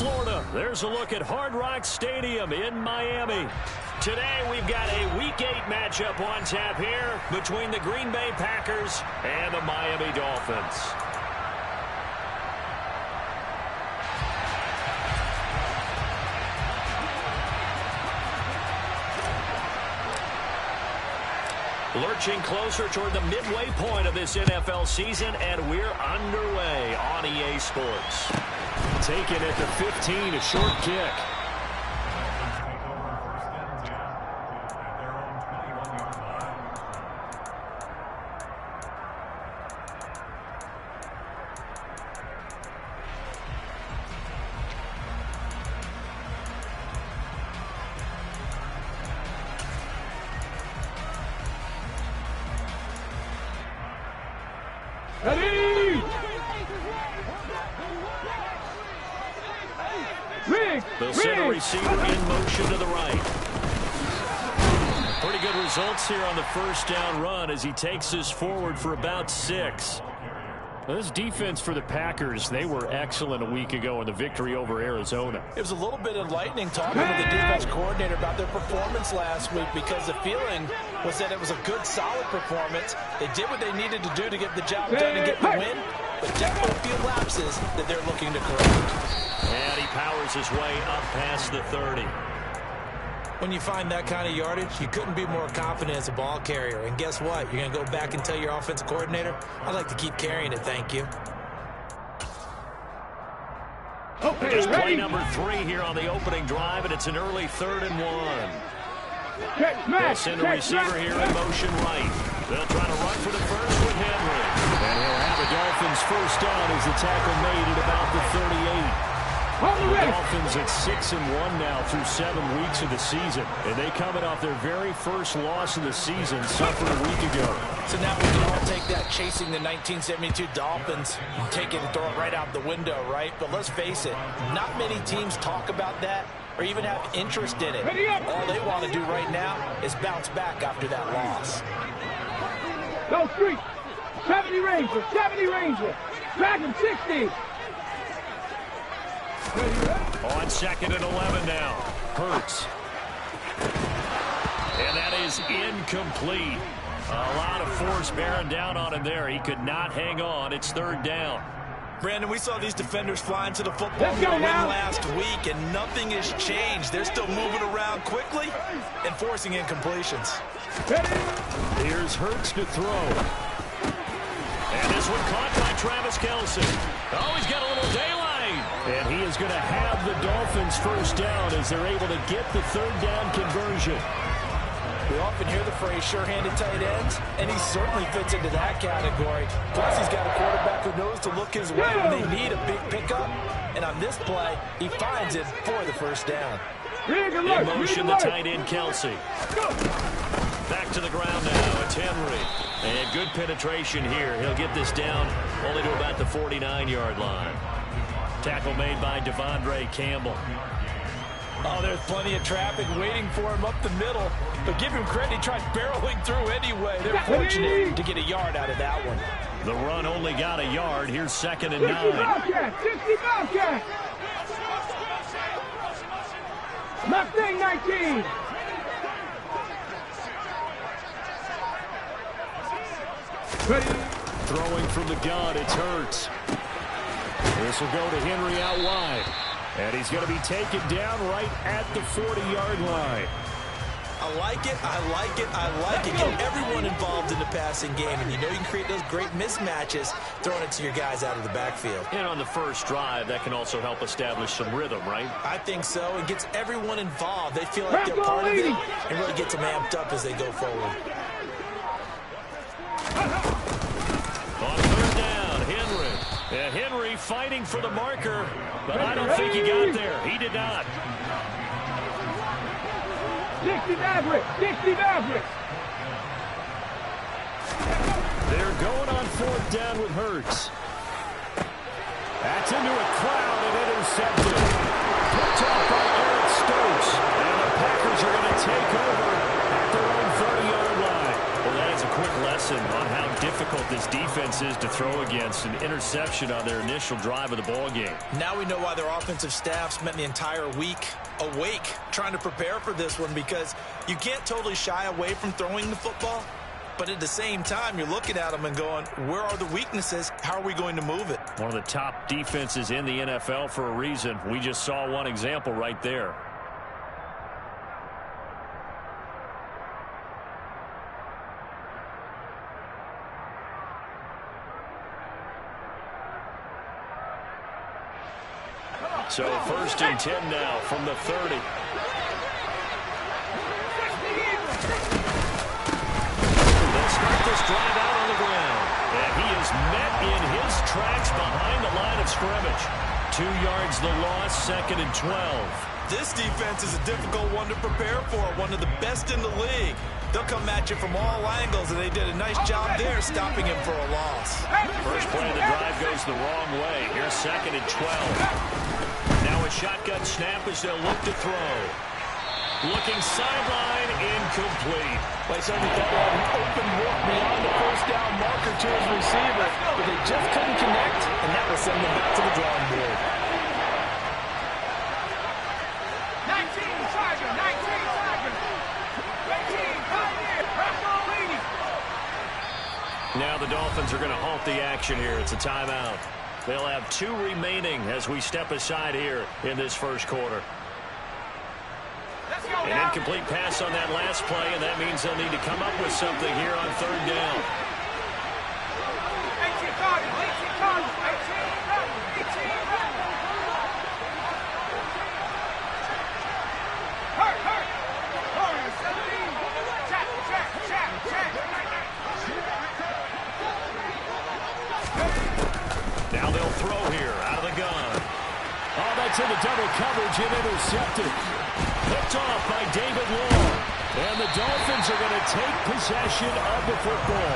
Florida. There's a look at Hard Rock Stadium in Miami. Today we've got a Week 8 matchup on tap here between the Green Bay Packers and the Miami Dolphins. Lurching closer toward the midway point of this NFL season, and we're underway on EA Sports. Taken at the 15, a short kick. They'll send a receiver in motion to the right. Pretty good results here on the first down run as he takes this forward for about 6. Well, this defense for the Packers, they were excellent a week ago in the victory over Arizona. It was a little bit enlightening talking to the defense coordinator about their performance last week, because the feeling was that it was a good, solid performance. They did what they needed to do to get the job done and get the win, but definitely a few lapses that they're looking to correct. And he powers his way up past the 30. When you find that kind of yardage, you couldn't be more confident as a ball carrier. And guess what? You're going to go back and tell your offensive coordinator, I'd like to keep carrying it, thank you. Okay, just play number 3 here on the opening drive, and it's an early 3rd and 1. They'll send a receiver here in motion right. They'll try to run for the first with Henry. And he'll have the Dolphins first down as the tackle made at about the 38. The Dolphins at 6-1 now through 7 weeks of the season. And they coming off their very first loss of the season, suffered a week ago. So now we can all take that chasing the 1972 Dolphins and take it and throw it right out the window, right? But let's face it, not many teams talk about that or even have interest in it. All they want to do right now is bounce back after that loss. Go street. 70 Ranger, 70 Ranger. Dragon 60. On 2nd and 11 now. Hurts. And that is incomplete. A lot of force bearing down on him there. He could not hang on. It's 3rd down. Brandon, we saw these defenders flying to the football field last week, and nothing has changed. They're still moving around quickly and forcing incompletions. Here's Hurts to throw. And this one caught by Travis Kelce. Oh, he's got a little daylight. And he is going to have the Dolphins first down as they're able to get the 3rd down conversion. We often hear the phrase sure-handed tight ends, and he certainly fits into that category. Plus, he's got a quarterback who knows to look his way when they need a big pickup. And on this play, he finds it for the first down. In motion, the tight end, Kelce. Back to the ground now. It's Henry. And good penetration here. He'll get this down only to about the 49-yard line. Tackle made by Devondre Campbell. Oh, there's plenty of traffic waiting for him up the middle. But give him credit, he tried barreling through anyway. They're fortunate to get a yard out of that one. The run only got a yard. Here's 2nd and 9. 60 Bobcat. Mustang 19. Throwing from the gun, it's Hurts. This will go to Henry out wide. And he's going to be taken down right at the 40-yard line. I like it, I like it, I like it. Get everyone involved in the passing game. And you know you can create those great mismatches throwing it to your guys out of the backfield. And on the first drive, that can also help establish some rhythm, right? I think so. It gets everyone involved. They feel like they're part of it and really gets them amped up as they go forward. On 3rd down, Henry. Henry fighting for the marker, but I don't think he got there. He did not. 60 Maverick, 60 Maverick. They're going on 4th down with Hurts. That's into a crowd and intercepted. Picked off by Eric Stokes. And the Packers are going to take over at their own 30-yard line. Well, that is a quick lesson on how difficult this defenses to throw against an interception on their initial drive of the ball game. Now we know why their offensive staff spent the entire week awake trying to prepare for this one, because you can't totally shy away from throwing the football, but at the same time you're looking at them and going, where are the weaknesses? How are we going to move it? One of the top defenses in the NFL for a reason. We just saw one example right there. So 1st and 10 now from the 30. They'll start this drive out on the ground. And he is met in his tracks behind the line of scrimmage. 2 yards the loss, 2nd and 12. This defense is a difficult one to prepare for, one of the best in the league. They'll come at you from all angles, and they did a nice job there stopping him for a loss. First play of the drive goes the wrong way. Here's 2nd and 12. Now a shotgun snap as they'll look to throw. Looking sideline, incomplete. They certainly thought they had an open look beyond the first down marker to his receiver, but they just couldn't connect, and that will send them back to the drawing board. 19 Tiger, 19 Tiger. 18 Pioneer, Purple lead. Now the Dolphins are going to halt the action here. It's a timeout. They'll have 2 remaining as we step aside here in this first quarter. An incomplete pass on that last play, and that means they'll need to come up with something here on 3rd down. 18 Cardinals, 18 Cardinals, 18 Cardinals. Hurt. Hurry, 17. Check. Now they'll throw here out of the gun. Oh, that's in the double coverage and intercepted. Picked off by David Long. And the Dolphins are going to take possession of the football.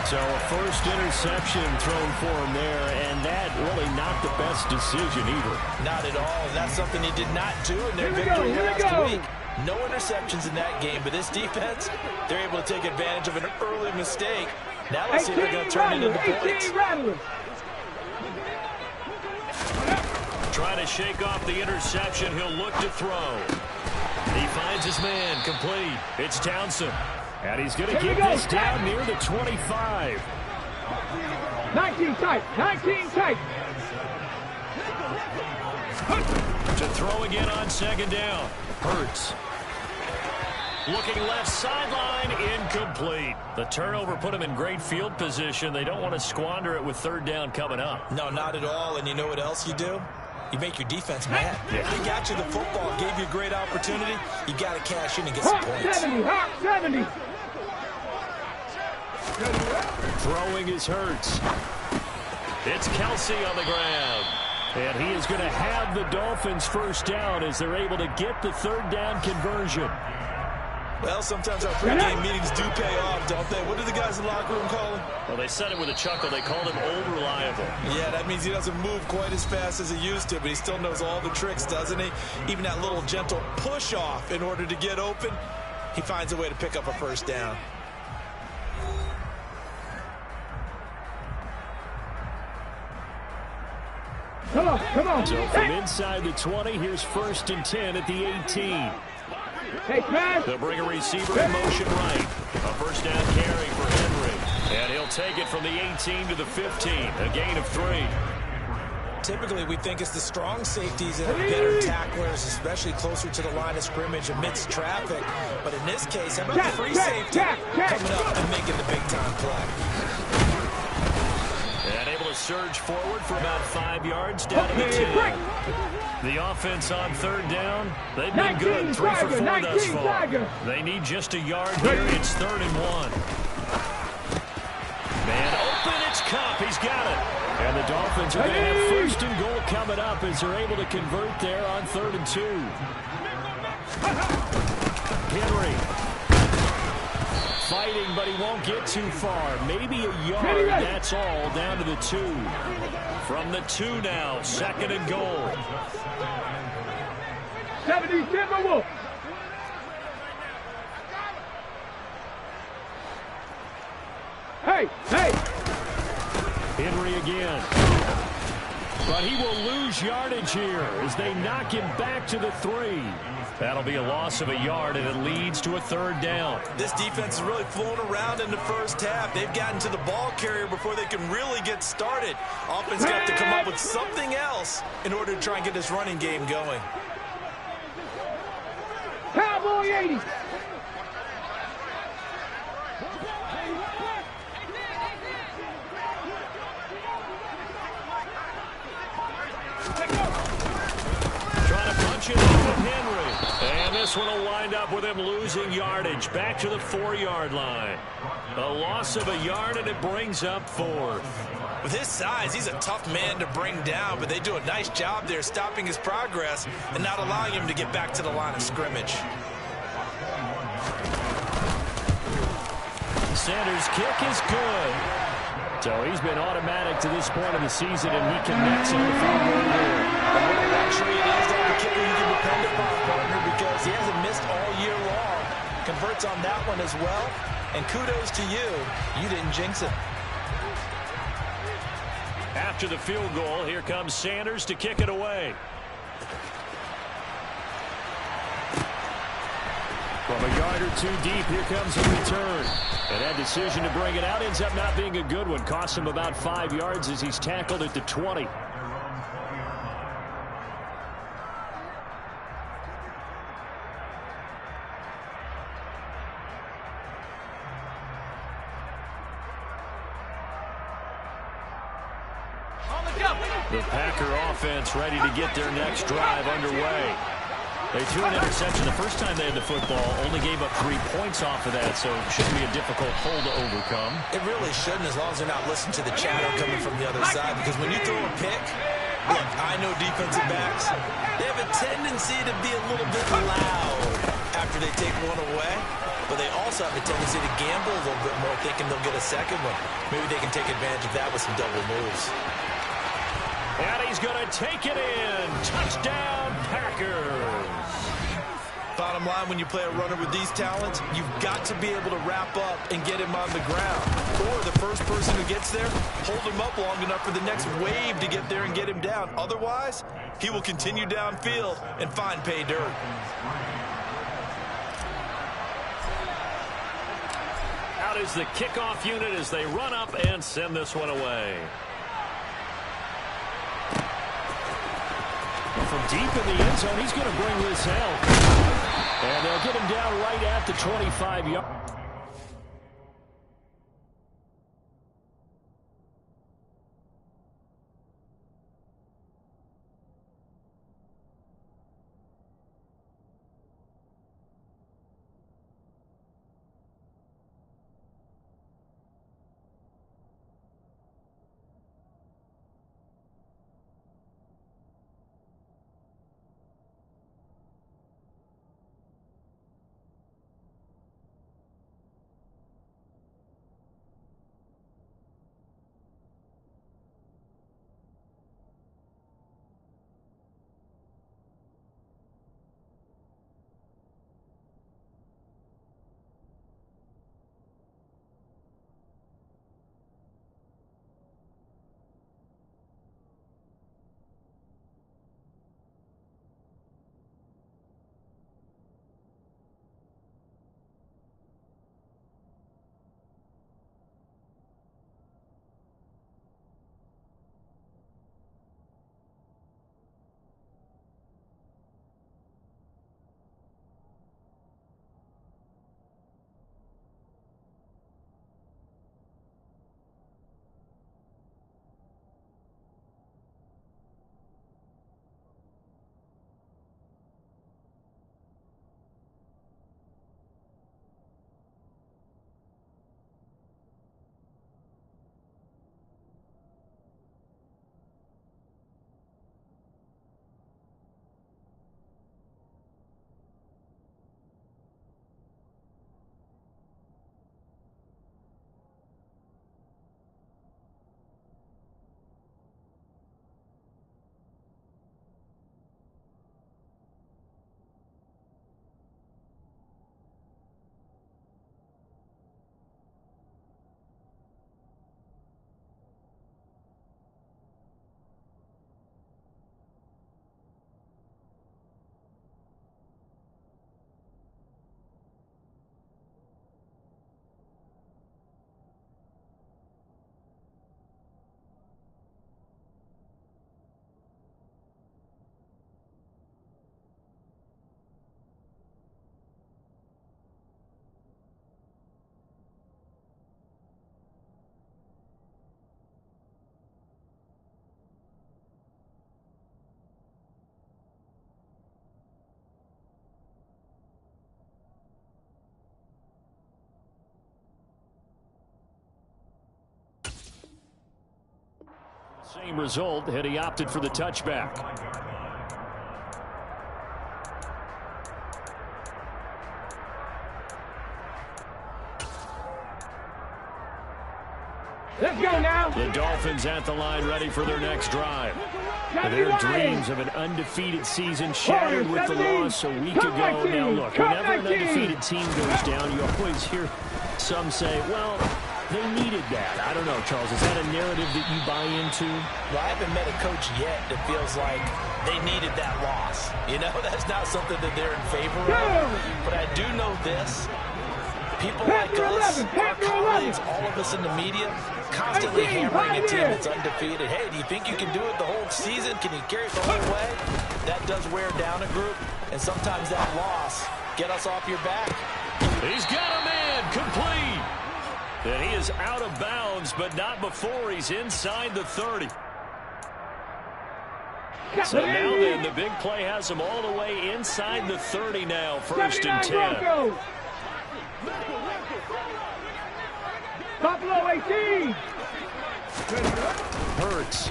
So a first interception thrown for him there, and that really not the best decision either. Not at all, and that's something he did not do in their victory last week. No interceptions in that game, but this defense, they're able to take advantage of an early mistake. Now let's see if they're going to turn it into points. Trying to shake off the interception. He'll look to throw. He finds his man, complete. It's Townsend. And he's going to get this down near the 25. 19 tight. To throw again on 2nd down. Hurts. Looking left sideline, incomplete. The turnover put him in great field position. They don't want to squander it with 3rd down coming up. No, not at all. And you know what else you do? You make your defense mad. Yeah. They got you the football, gave you a great opportunity. You got to cash in and get some points. 70. Throwing is Hurts. It's Kelsey on the ground. And he is going to have the Dolphins 1st down as they're able to get the 3rd down conversion. Well, sometimes our pregame meetings do pay off, don't they? What do the guys in the locker room call him? Well, they said it with a chuckle. They called him old reliable. Yeah, that means he doesn't move quite as fast as he used to, but he still knows all the tricks, doesn't he? Even that little gentle push-off in order to get open, he finds a way to pick up a 1st down. Come on. So from inside the 20, here's 1st and 10 at the 18. Hey, pass. They'll bring a receiver in motion right. A 1st down carry for Henry. And he'll take it from the 18 to the 15. A gain of 3. Typically, we think it's the strong safeties that are better tacklers, especially closer to the line of scrimmage amidst traffic. But in this case, how about the free safety coming up and making the big-time play? And able to surge forward for about 5 yards down to the 10. The offense on 3rd down, they've been good. 3 for 4 thus far. They need just a yard here. It's 3rd and 1. Man open, it's Cup. He's got it. And the Dolphins are going to have 1st and goal coming up as they're able to convert there on 3rd and 2. Henry fighting, but he won't get too far. Maybe a yard, that's all, down to the 2. From the 2 now, 2nd and goal. 70 Timberwolves. Hey. again. But he will lose yardage here as they knock him back to the 3. That'll be a loss of a yard, and it leads to a 3rd down. This defense is really flown around in the first half. They've gotten to the ball carrier before they can really get started. Offense got to come up with something else in order to try and get this running game going. Cowboy 80. Trying to punch it in with Henry. And this one will wind up with him losing yardage back to the 4-yard line. A loss of a yard, and it brings up 4th. With his size, he's a tough man to bring down, but they do a nice job there stopping his progress and not allowing him to get back to the line of scrimmage. Sanders' kick is good. So he's been automatic to this point of the season, and he connects on the field goal there. And what a luxury it is to have a kicker you can depend upon, partner, because he hasn't missed all year long. Converts on that one as well. And kudos to you. You didn't jinx it. After the field goal, here comes Sanders to kick it away. From a yard or 2 deep, here comes a return. And that decision to bring it out ends up not being a good one. Costs him about 5 yards as he's tackled at the 20. The Packer offense ready to get their next drive underway. They threw an interception the first time they had the football, only gave up 3 points off of that, so it shouldn't be a difficult hole to overcome. It really shouldn't, as long as they're not listening to the chatter coming from the other side, because when you throw a pick, look, I know defensive backs, they have a tendency to be a little bit loud after they take one away, but they also have a tendency to gamble a little bit more, thinking they'll get a second one. Maybe they can take advantage of that with some double moves. And he's going to take it in. Touchdown, Packers. Bottom line, when you play a runner with these talents, you've got to be able to wrap up and get him on the ground. Or the first person who gets there, hold him up long enough for the next wave to get there and get him down. Otherwise, he will continue downfield and find pay dirt. Out is the kickoff unit as they run up and send this one away. From deep in the end zone, he's going to bring this out. And they'll get him down right at the 25-yard. Same result, and he opted for the touchback. Let's go now. The Dolphins at the line, ready for their next drive. Their dreams of an undefeated season shattered with the loss a week ago. Now look, whenever an undefeated team goes down, you always hear some say, well, they needed that. I don't know, Charles. Is that a narrative that you buy into? Well, I haven't met a coach yet that feels like they needed that loss. You know, that's not something that they're in favor of. But I do know this. People like us, our colleagues, all of us in the media, constantly hammering a team that's undefeated. Hey, do you think you can do it the whole season? Can you carry it the whole way? That does wear down a group, and sometimes that loss get us off your back. He's got a man complete. And he is out of bounds, but not before he's inside the 30. So now then, the big play has him all the way inside the 30 now, 1st and 10. Buffalo 18. Hurts.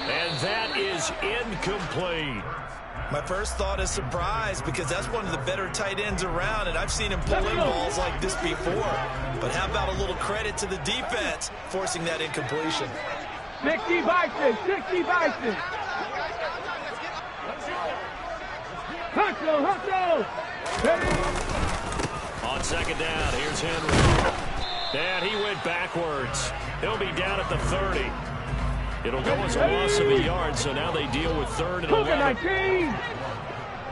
And that is incomplete. My first thought is surprise because that's one of the better tight ends around, and I've seen him pull in balls like this before. But how about a little credit to the defense forcing that incompletion? 60 Bison, 60 Bison. Hustle. On 2nd down, here's Henry. And he went backwards. He'll be down at the 30. It'll go as a loss of a yard, so now they deal with 3rd and 11.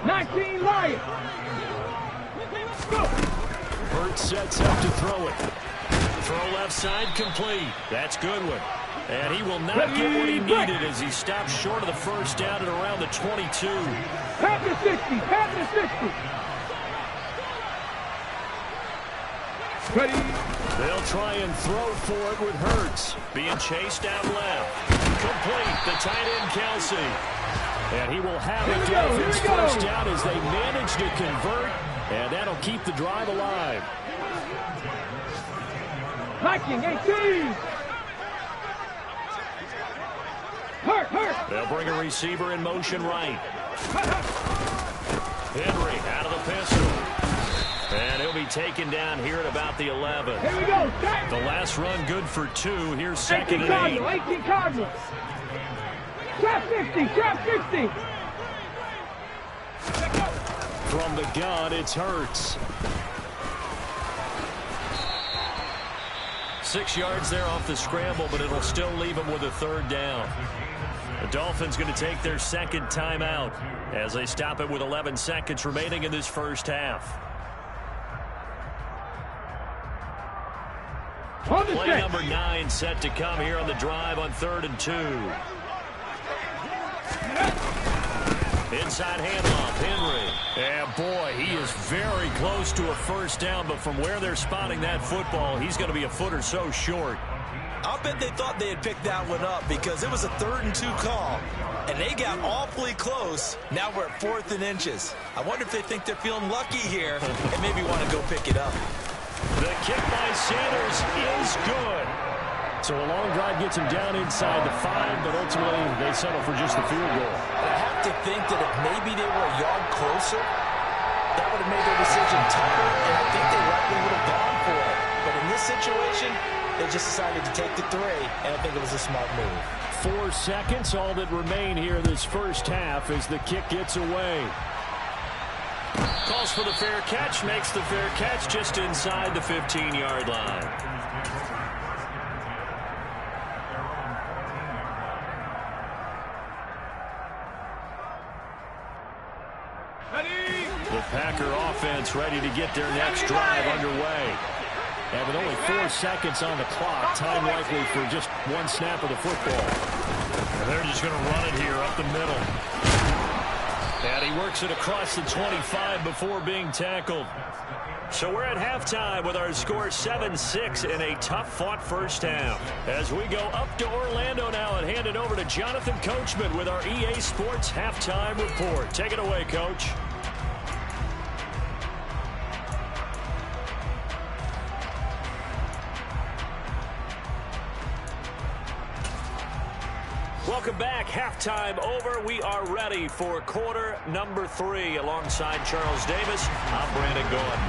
19 Lions. Hurts sets up to throw it. Throw left side complete. That's Goodwin. And he will not get what he needed as he stops short of the 1st down at around the 22. Pat the 60. Ready. They'll try and throw for it with Hurts. Being chased out left. Complete. The tight end, Kelsey. And he will have a Dolphins 1st down as they manage to convert. And that'll keep the drive alive. Viking 18. Hurt. They'll bring a receiver in motion right. Henry out of the pistol. And he'll be taken down here at about the 11. Here we go. The last run good for 2. Here's 2nd and 8. 18 Cardinals. Trap 50. From the gun, it's Hurts. 6 yards there off the scramble, but it'll still leave him with a 3rd down. The Dolphins going to take their 2nd timeout as they stop it with 11 seconds remaining in this 1st half. Play number 9 set to come here on the drive on 3rd and 2. Inside handoff, Henry. And boy, he is very close to a 1st down, but from where they're spotting that football, he's going to be a foot or so short. I'll bet they thought they had picked that one up because it was a 3rd and 2 call, and they got awfully close. Now we're at 4th and inches. I wonder if they think they're feeling lucky here and maybe want to go pick it up. The kick by Sanders is good. So a long drive gets him down inside the 5, but ultimately they settle for just the field goal. But I have to think that if maybe they were a yard closer, that would have made their decision tougher, and I think they likely would have gone for it. But in this situation, they just decided to take the 3, and I think it was a smart move. 4 seconds, all that remain here this 1st half as the kick gets away. Calls for the fair catch, makes the fair catch just inside the 15-yard line. The Packer offense ready to get their next drive underway. And with only 4 seconds on the clock, time likely for just 1 snap of the football. And they're just going to run it here up the middle. And he works it across the 25 before being tackled. So we're at halftime with our score 7-6 in a tough-fought 1st half. As we go up to Orlando now and hand it over to Jonathan Coachman with our EA Sports Halftime Report. Take it away, Coach. Welcome back. Halftime over. We are ready for quarter number 3. Alongside Charles Davis, I'm Brandon Gordon.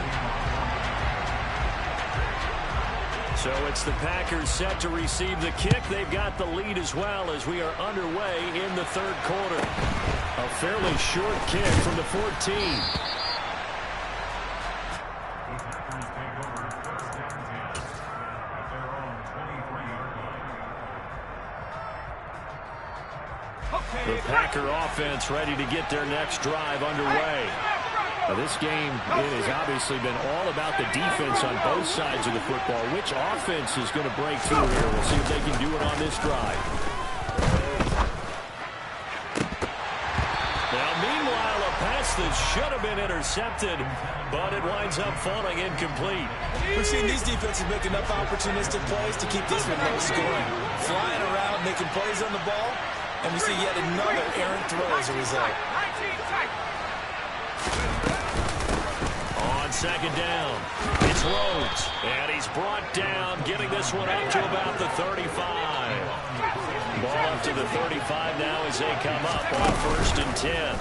So it's the Packers set to receive the kick. They've got the lead as well as we are underway in the third quarter. A fairly short kick from the 14. The Packer offense ready to get their next drive underway. Now, this game has obviously been all about the defense on both sides of the football. Which offense is going to break through here? We'll see if they can do it on this drive. Now, meanwhile, a pass that should have been intercepted, but it winds up falling incomplete. We've seen these defenses make enough opportunistic plays to keep this one low scoring. Flying around, making plays on the ball. And we see yet another errant throw as a result. On second down, it's Rhodes. And he's brought down, getting this one up to about the 35. Ball up to the 35 now as they come up on 1st and 10.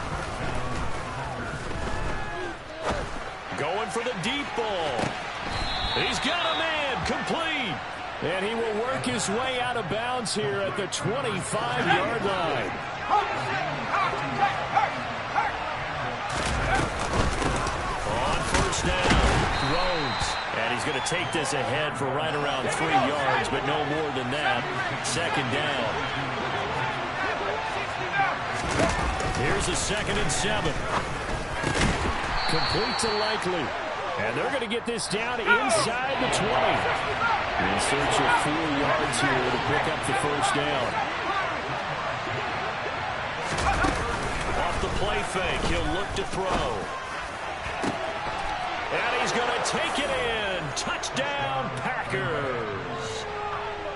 Going for the deep ball. He's got a man, complete. And he will work his way out of bounds here at the 25-yard line. On 1st down, Rhodes. And he's going to take this ahead for right around 3 yards, but no more than that. 2nd down. Here's a 2nd and 7. Complete to Likely. And they're going to get this down inside the 20. In search of 4 yards here to pick up the 1st down. Off the play fake, he'll look to throw. And he's going to take it in. Touchdown, Packers.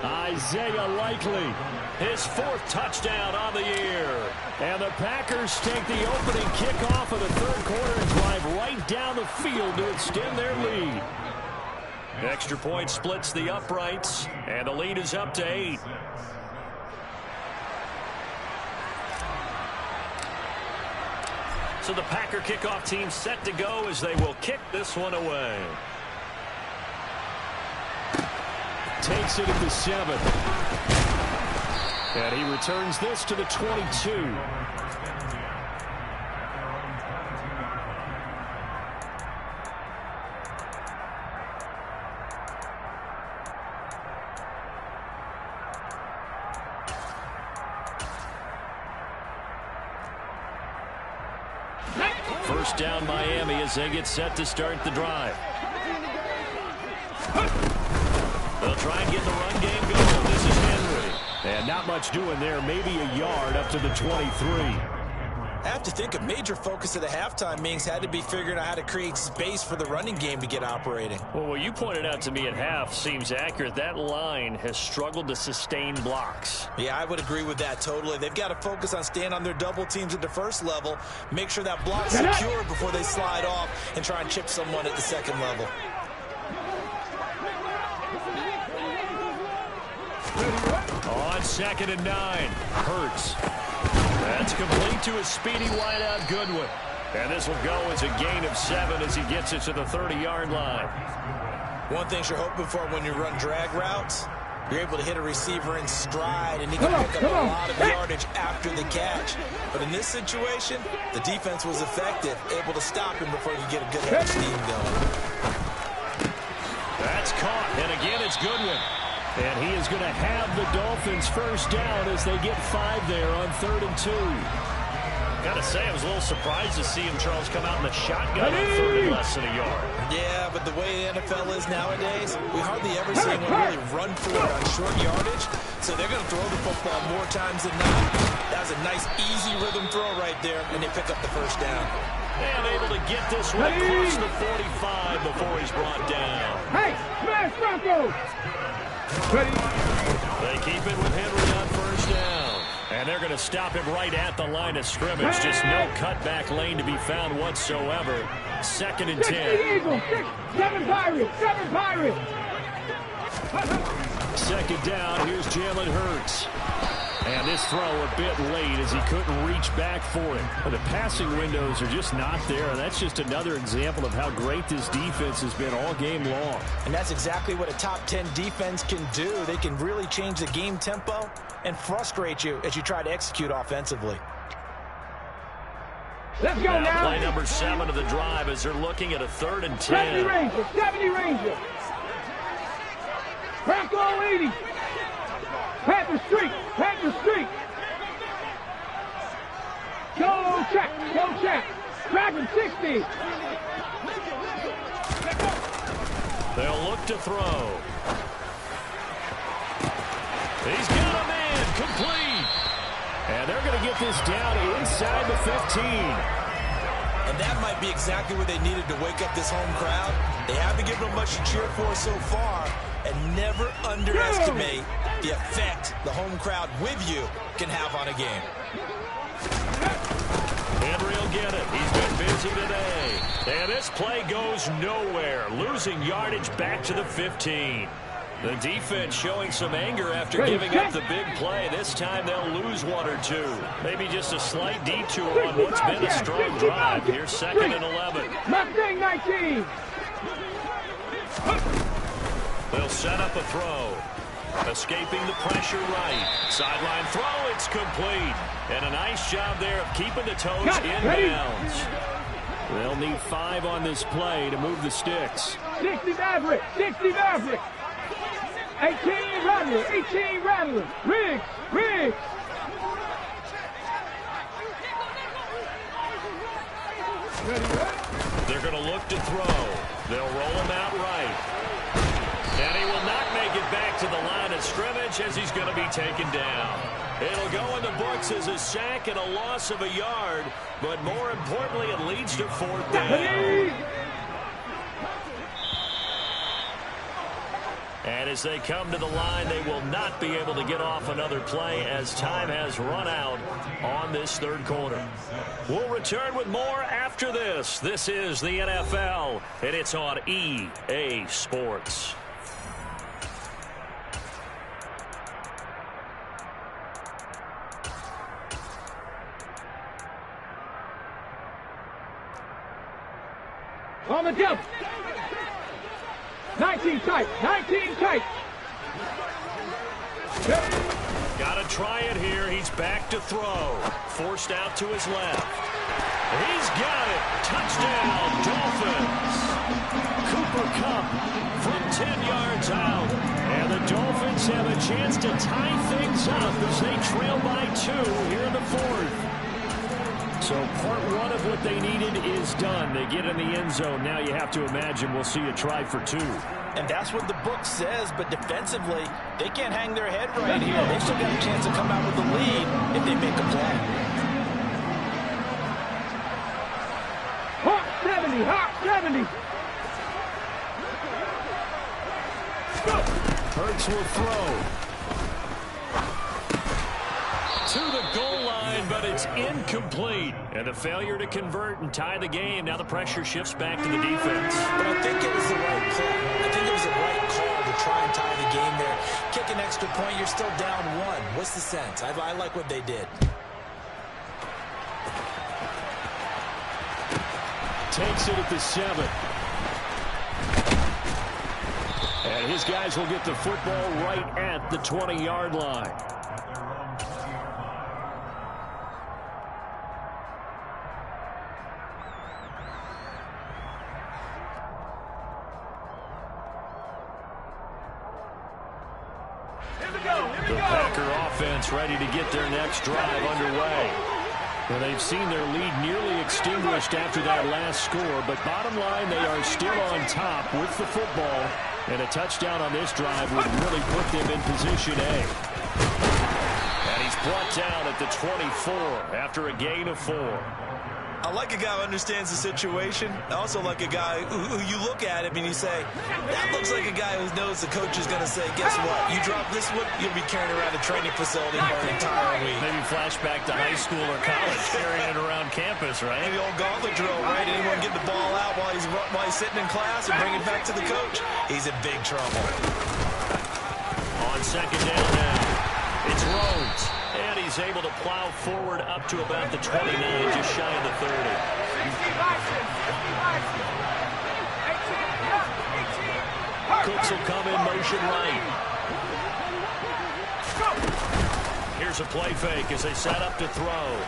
Isaiah Likely, his 4th touchdown on the year. And the Packers take the opening kickoff of the third quarter and drive right down the field to extend their lead. Extra point splits the uprights, and the lead is up to 8. So the Packer kickoff team set to go as they will kick this one away. Takes it at the 7. And he returns this to the 22. First down Miami as they get set to start the drive. They'll try and get the run game going. This is Henry. And not much doing there. Maybe a yard up to the 23. I have to think a major focus of the halftime meetings had to be figuring out how to create space for the running game to get operating. Well, what you pointed out to me at half seems accurate. That line has struggled to sustain blocks. Yeah, I would agree with that totally. They've got to focus on staying on their double teams at the first level, make sure that block's secure before they slide off and try and chip someone at the second level. On 2nd and 9, Hurts. That's complete to a speedy wideout Goodwin. And this will go as a gain of 7 as he gets it to the 30-yard line. One thing you're hoping for when you run drag routes, you're able to hit a receiver in stride, and he can pick up a lot of yardage after the catch. But in this situation, the defense was effective, able to stop him before you get a good head of steam going. That's caught, and again it's Goodwin. And he is going to have the Dolphins first down as they get 5 there on 3rd and 2. Got to say, I was a little surprised to see him, Charles, come out in the shotgun on 3rd and less than a yard. Yeah, but the way the NFL is nowadays, we hardly ever see anyone really run for it on short yardage. So they're going to throw the football more times than not. That was a nice, easy rhythm throw right there, and they pick up the first down. And able to get this one across the 45 before he's brought down. Hey, smash Broncos! They keep it with Henry on 1st down. And they're going to stop him right at the line of scrimmage. Just no cutback lane to be found whatsoever. 2nd and 10. Eagles, 7 Pirates, 7 Pirates. 2nd down, here's Jalen Hurts. And this throw a bit late as he couldn't reach back for it. But the passing windows are just not there. And that's just another example of how great this defense has been all game long. And that's exactly what a top 10 defense can do. They can really change the game tempo and frustrate you as you try to execute offensively. Let's go now. Play number 7 of the drive as they're looking at a 3rd and 10. 70 Ranger, 70 Ranger. Crack all 80. Panther Street, Panther Street. Go check, go check. Dragon 60. They'll look to throw. He's got a man, complete. And they're going to get this down inside the 15. And that might be exactly what they needed to wake up this home crowd. They haven't given them much to cheer for so far. And never underestimate the effect the home crowd with you can have on a game. Henry will get it. He's been busy today. And this play goes nowhere. Losing yardage back to the 15. The defense showing some anger after giving up the big play. This time they'll lose 1 or 2. Maybe just a slight detour on what's been a strong drive. Here's 2nd and 11. Mustang 19. They'll set up a throw. Escaping the pressure right. Sideline throw, it's complete. And a nice job there of keeping the toes inbounds. They'll need 5 on this play to move the sticks. 60 Maverick, 60 Maverick. 18 Rattler, 18 Rattler. Riggs, Riggs. They're going to look to throw. They'll roll him out right. And he will not make it back to the line of scrimmage as he's going to be taken down. It'll go in the books as a sack and a loss of a yard, but more importantly, it leads to 4th down. And as they come to the line, they will not be able to get off another play as time has run out on this 3rd quarter. We'll return with more after this. This is the NFL, and it's on EA Sports. On the jump. 19 tight, 19 tight. Got to try it here. He's back to throw. Forced out to his left. He's got it. Touchdown, Dolphins. Cooper Kupp from 10 yards out. And the Dolphins have a chance to tie things up as they trail by 2 here in the 4th. So part 1 of what they needed is done. They get in the end zone. Now you have to imagine we'll see a try for 2. And that's what the book says, but defensively, they can't hang their head right here. They've still got a chance to come out with the lead if they make a play. Hawk 70, Hawk 70. Hurts will throw. To the goal line, but it's incomplete. And a failure to convert and tie the game. Now the pressure shifts back to the defense. But I think it was the right play. I think it was the right call to try and tie the game there. Kick an extra point, you're still down 1. What's the sense? I like what they did. Takes it at the 7. And his guys will get the football right at the 20-yard line. The Packer offense ready to get their next drive underway. Well, they've seen their lead nearly extinguished after that last score, but bottom line, they are still on top with the football, and a touchdown on this drive would really put them in position A. And he's brought down at the 24 after a gain of 4. I like a guy who understands the situation. I also like a guy who you look at him and you say, that looks like a guy who knows the coach is going to say, guess what? You drop this one, you'll be carrying around a training facility for an entire week. Maybe flashback to high school or college, carrying it around campus, right? The old gauntlet drill, right? Anyone get the ball out while he's sitting in class and bring it back to the coach? He's in big trouble. On 2nd down now, it's Rhodes. he's able to plow forward up to about the 29, just shy of the 30. Cooks will come in motion right. Here's a play fake as they set up to throw.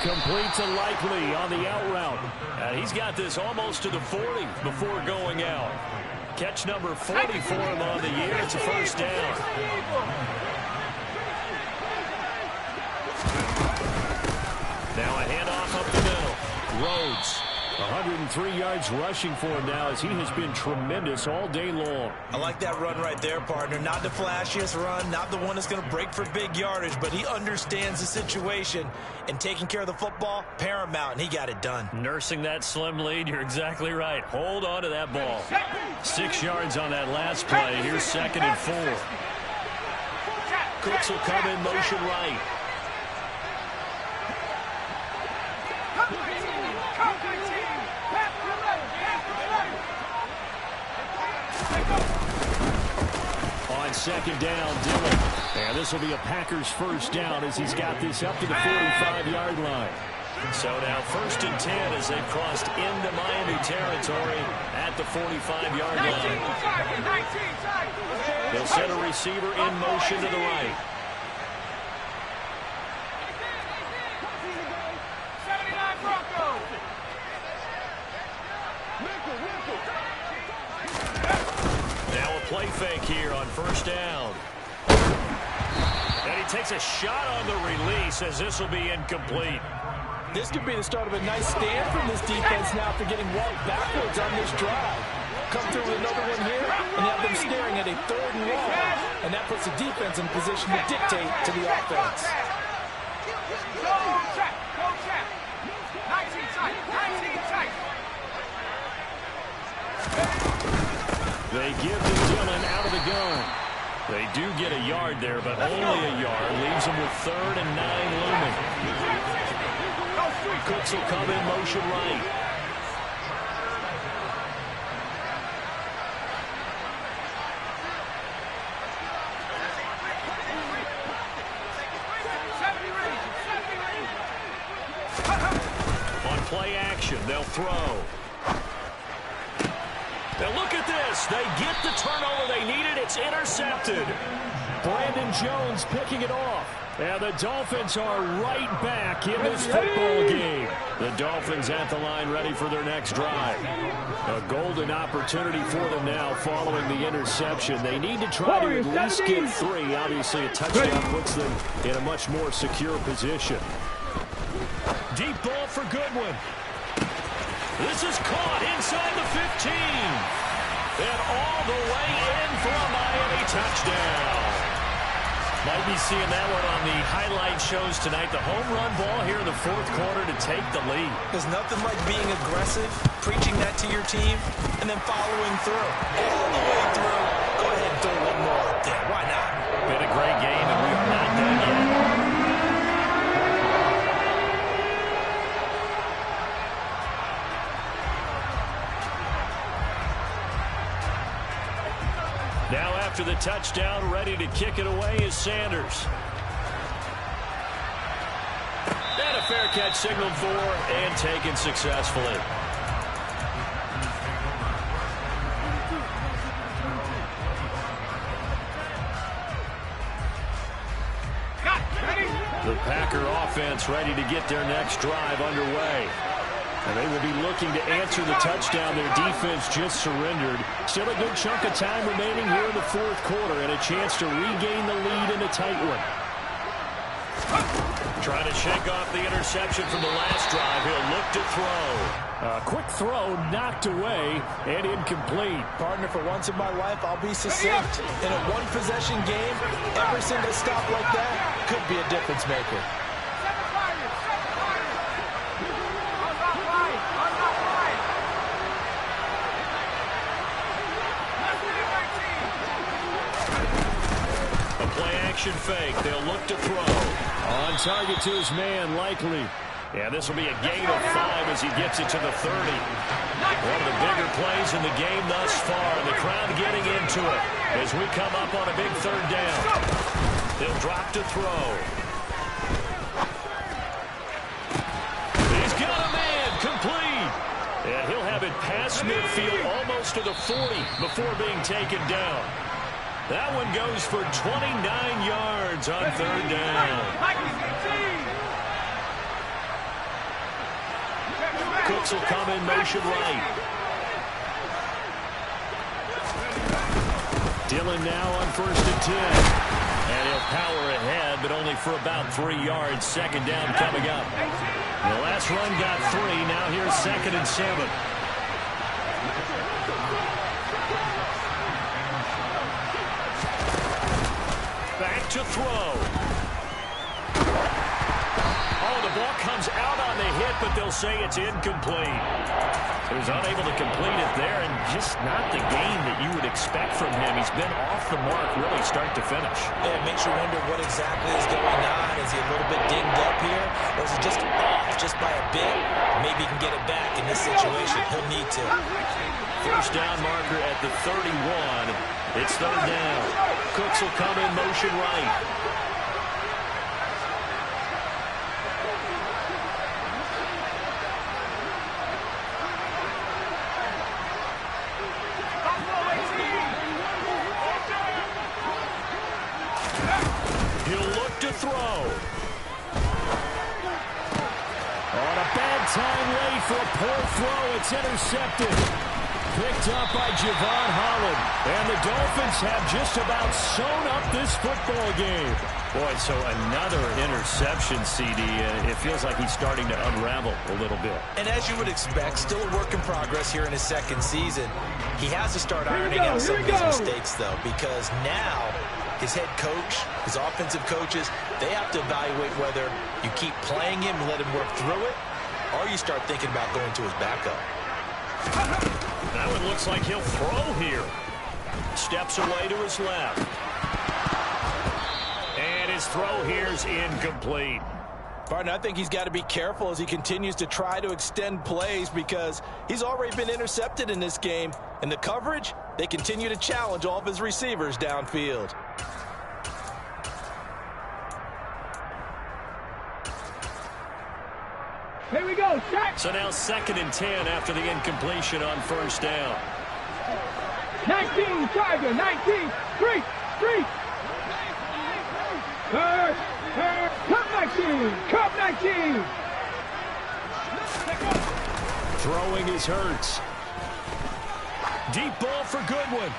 Complete to Likely on the out route. And he's got this almost to the 40 before going out. Catch number 40 for him on the year. It's a first down. Now a handoff up the middle. Rhodes, 103 yards rushing for him now as he has been tremendous all day long. I like that run right there, partner. Not the flashiest run, not the one that's going to break for big yardage, but he understands the situation, and taking care of the football, paramount, and he got it done. Nursing that slim lead, you're exactly right. Hold on to that ball. 6 yards on that last play. Here's 2nd and 4. Cooks will come in motion right. On 2nd down, Dillon. And this will be a Packers first down as he's got this up to the 45-yard line. So now 1st and 10 as they've crossed into Miami territory at the 45-yard line. They'll set a receiver in motion to the right. Now a play fake here on 1st down. And he takes a shot on the release as this will be incomplete. This could be the start of a nice stand from this defense now after getting walked backwards on this drive. Come through with another one here, and have them staring at a 3rd and long. And that puts the defense in position to dictate to the offense. They give to Dillon out of the gun. They do get a yard there, but only a yard. Leaves them with 3rd and 9 looming. Cooks will come in motion right. On play action, they'll throw. Now look at this. They get the turnover they needed. It's intercepted. Brandon Jones picking it off. And the Dolphins are right back in this football game. The Dolphins at the line ready for their next drive. A golden opportunity for them now following the interception. They need to try to at least get 3. Obviously, a touchdown puts them in a much more secure position. Deep ball for Goodwin. This is caught inside the 15. And all the way in for a Miami touchdown. Might be seeing that one on the highlight shows tonight. The home run ball here in the 4th quarter to take the lead. There's nothing like being aggressive, preaching that to your team, and then following through. All the way through. Go ahead and throw one more up there. Why not? Been a great game, and we are not done yet. Now after the touchdown, ready to kick it away is Sanders. And a fair catch signaled for and taken successfully. The Packer offense ready to get their next drive underway. And they will be looking to answer the touchdown their defense just surrendered. Still a good chunk of time remaining here in the 4th quarter and a chance to regain the lead in a tight one. Trying to shake off the interception from the last drive. He'll look to throw. A quick throw knocked away and incomplete. Partner, for once in my life, I'll be succinct. In a one-possession game, every single stop like that could be a difference maker. Action fake. They'll look to throw. On target to his man, Likely. Yeah, this will be a gain of 5 as he gets it to the 30. One of the bigger plays in the game thus far, and the crowd getting into it as we come up on a big 3rd down. They'll drop to throw. to the 40 before being taken down. That one goes for 29 yards on third down. Cooks will come in motion right. Dillon now on 1st and 10. And he'll power ahead, but only for about 3 yards. Second down coming up. The last run got 3. Now here's 2nd and 7. Back to throw. Oh, the ball comes out on the hit, but they'll say it's incomplete. He was unable to complete it there, and just not the game that you would expect from him. He's been off the mark really start to finish. Yeah, it makes you wonder what exactly is going on. Is he a little bit dinged up here, or is he just off just by a bit? Maybe he can get it back in this situation. He'll need to. First down marker at the 31. It's third down. Cooks will come in motion right. Throw. On a bad time late for a poor throw. It's intercepted. Picked up by Javon Holland. And the Dolphins have just about sewn up this football game. Boy, so another interception, CD. And it feels like he's starting to unravel a little bit. And as you would expect, still a work in progress here in his second season. He has to start ironing out some of his mistakes, though, because now his head coach, his offensive coaches, they have to evaluate whether you keep playing him and let him work through it, or you start thinking about going to his backup. That one looks like he'll throw here. Steps away to his left. And his throw here is incomplete. Barton, I think he's got to be careful as he continues to try to extend plays because he's already been intercepted in this game. And the coverage, they continue to challenge all of his receivers downfield. Here we go, check. So now 2nd and 10 after the incompletion on first down. 19, Tiger, 19, street. Cup 19. Throwing is Hurts. Deep ball for Goodwin.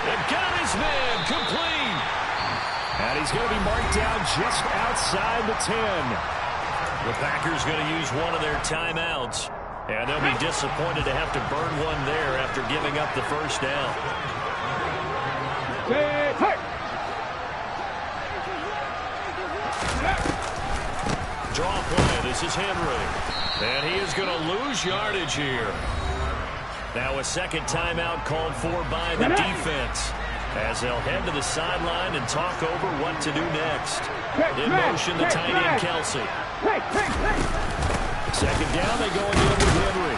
And got his man complete. And he's going to be marked down just outside the 10. The Packers going to use one of their timeouts. And they'll be disappointed to have to burn one there after giving up the first down. Draw play. This is Henry. And he is going to lose yardage here. Now a second timeout called for by the defense, as they'll head to the sideline and talk over what to do next. In motion, the tight end, Kelsey. Second down, they go again with Henry.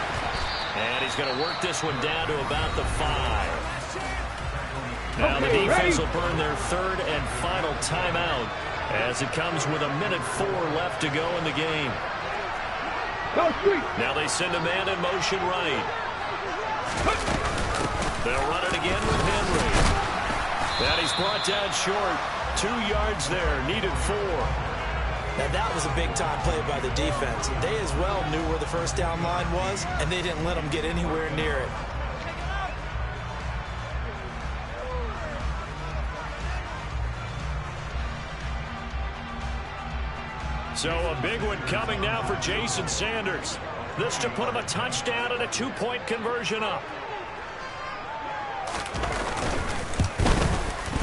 And he's going to work this one down to about the 5. Now the defense will burn their third and final timeout as it comes with 1:04 left to go in the game. Now they send a man in motion right. They'll run it again with Henry. And he's brought down short. 2 yards there, needed 4. Now that was a big-time play by the defense. They as well knew where the first down line was, and they didn't let them get anywhere near it. So a big one coming now for Jason Sanders. This to put him a touchdown and a 2-point conversion up.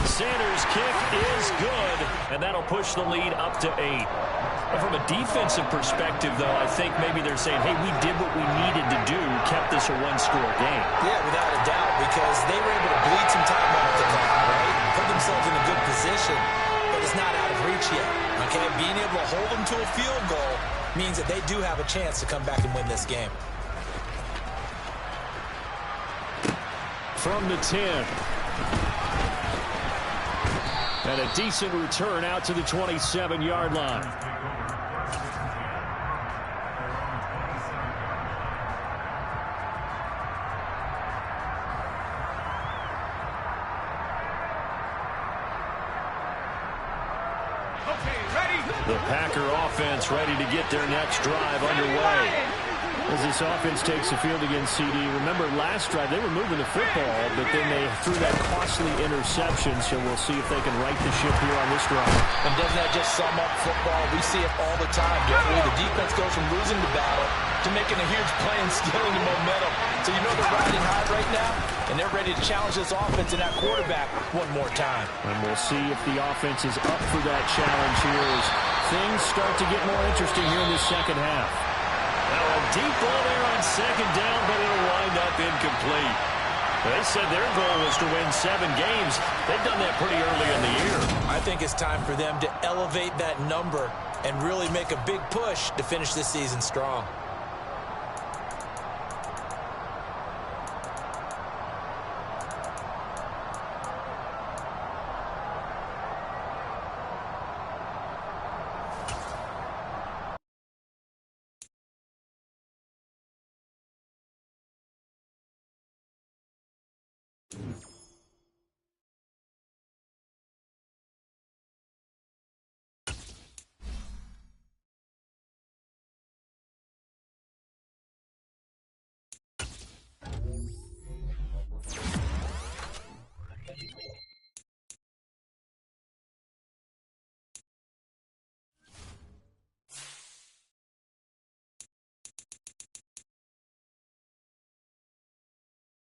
Sanders' kick is good, and that'll push the lead up to 8. But from a defensive perspective, though, I think maybe they're saying, hey, we did what we needed to do, kept this a one-score game. Yeah, without a doubt, because they were able to bleed some time off the clock, right? Put themselves in a good position, but it's not out of reach yet. Okay, being able to hold them to a field goal means that they do have a chance to come back and win this game. From the 10. And a decent return out to the 27-yard line. The Packer offense ready to get their next drive underway. As this offense takes the field against CD, remember last drive they were moving the football, but then they threw that costly interception, so we'll see if they can right the ship here on this drive. And doesn't that just sum up football? We see it all the time, don't we? The defense goes from losing the battle to making a huge play and stealing the momentum. So you know they're riding high right now, and they're ready to challenge this offense and that quarterback one more time. And we'll see if the offense is up for that challenge here as things start to get more interesting here in this second half. Now a deep ball there on second down, but it'll wind up incomplete. They said their goal was to win 7 games. They've done that pretty early in the year. I think it's time for them to elevate that number and really make a big push to finish this season strong.